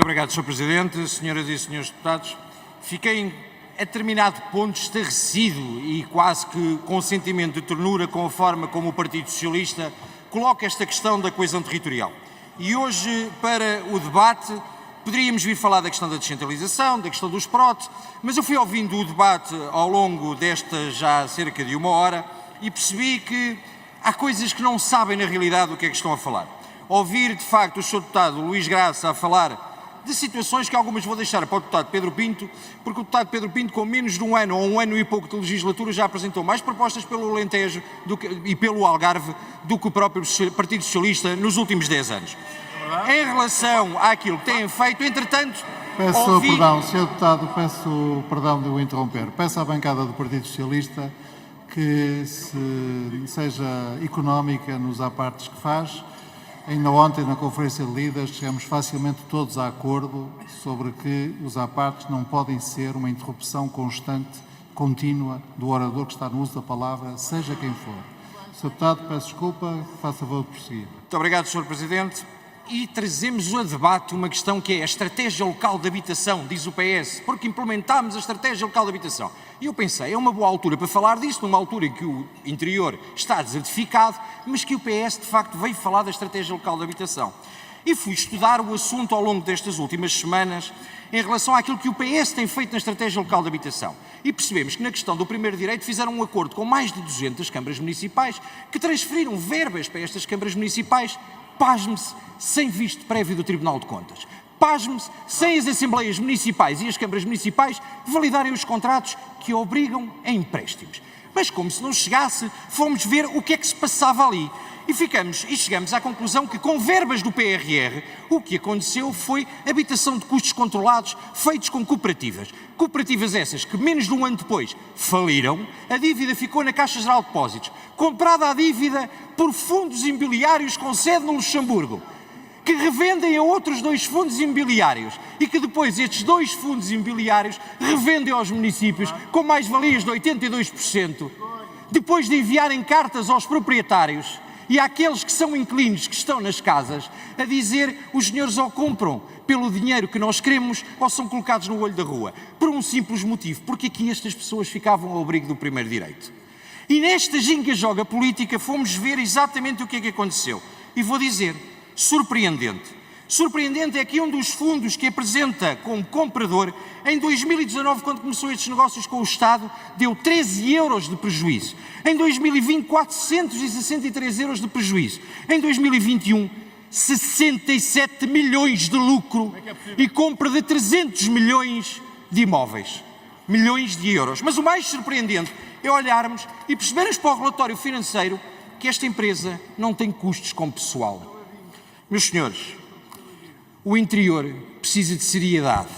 Obrigado, Sr. Presidente, senhoras e senhores deputados. Fiquei a determinado ponto estarrecido e quase que com sentimento de ternura com a forma como o Partido Socialista coloca esta questão da coesão territorial. E hoje, para o debate, poderíamos vir falar da questão da descentralização, da questão dos PROT, mas eu fui ouvindo o debate ao longo desta já cerca de uma hora e percebi que há coisas que não sabem na realidade do que é que estão a falar. Ouvir, de facto, o Sr. Deputado Luís Graça a falar de situações que algumas vou deixar para o deputado Pedro Pinto, porque o deputado Pedro Pinto, com menos de um ano ou um ano e pouco de legislatura, já apresentou mais propostas pelo Alentejo e pelo Algarve do que o próprio Partido Socialista nos últimos 10 anos. Em relação àquilo que têm feito, entretanto... Peço perdão, Sr. Deputado, peço perdão de o interromper. Peço à bancada do Partido Socialista que seja económica nos apartes que faz. Ainda ontem, na Conferência de Líderes, chegamos facilmente todos a acordo sobre que os apartes não podem ser uma interrupção constante, contínua, do orador que está no uso da palavra, seja quem for. Sr. Deputado, peço desculpa, faça favor de prosseguir. Muito obrigado, Sr. Presidente. E trazemos a debate uma questão que é a estratégia local de habitação, diz o PS, porque implementámos a estratégia local de habitação. E eu pensei, é uma boa altura para falar disso, numa altura em que o interior está desertificado, mas que o PS de facto veio falar da estratégia local de habitação. E fui estudar o assunto ao longo destas últimas semanas em relação àquilo que o PS tem feito na estratégia local de habitação. E percebemos que na questão do primeiro direito fizeram um acordo com mais de 200 câmaras municipais que transferiram verbas para estas câmaras municipais, pasme-se, sem visto prévio do Tribunal de Contas. Pasme-se, sem as Assembleias Municipais e as Câmaras Municipais validarem os contratos que obrigam a empréstimos. Mas como se não chegasse, fomos ver o que é que se passava ali. E chegamos à conclusão que com verbas do PRR, o que aconteceu foi habitação de custos controlados feitos com cooperativas. Cooperativas essas que menos de um ano depois faliram, a dívida ficou na Caixa Geral de Depósitos, comprada a dívida por fundos imobiliários com sede no Luxemburgo, que revendem a outros dois fundos imobiliários e que depois estes dois fundos imobiliários revendem aos municípios com mais-valias de 82%, depois de enviarem cartas aos proprietários e àqueles que são inquilinos que estão nas casas a dizer os senhores ou compram pelo dinheiro que nós queremos ou são colocados no olho da rua. Por um simples motivo, porque aqui estas pessoas ficavam ao abrigo do primeiro direito. E nesta ginga-joga política fomos ver exatamente o que é que aconteceu. E vou dizer, surpreendente. Surpreendente é que um dos fundos que apresenta como comprador, em 2019, quando começou estes negócios com o Estado, deu 13 euros de prejuízo. Em 2020, 463 euros de prejuízo. Em 2021, 67 milhões de lucro e compra de 300 milhões de imóveis. Milhões de euros. Mas o mais surpreendente é olharmos e percebermos para o relatório financeiro que esta empresa não tem custos com pessoal. Meus senhores, o interior precisa de seriedade.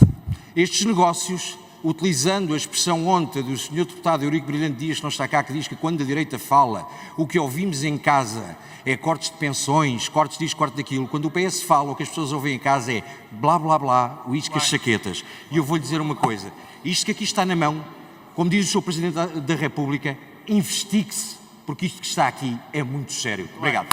Estes negócios, utilizando a expressão ontem do Sr. Deputado Eurico Brilhante Dias, que não está cá, que diz que quando a direita fala, o que ouvimos em casa é cortes de pensões, cortes disto, cortes daquilo. Quando o PS fala, o que as pessoas ouvem em casa é blá, blá, blá, uíscas, chaquetas. E eu vou-lhe dizer uma coisa, isto que aqui está na mão, como diz o Sr. Presidente da República, investigue-se, porque isto que está aqui é muito sério. Obrigado.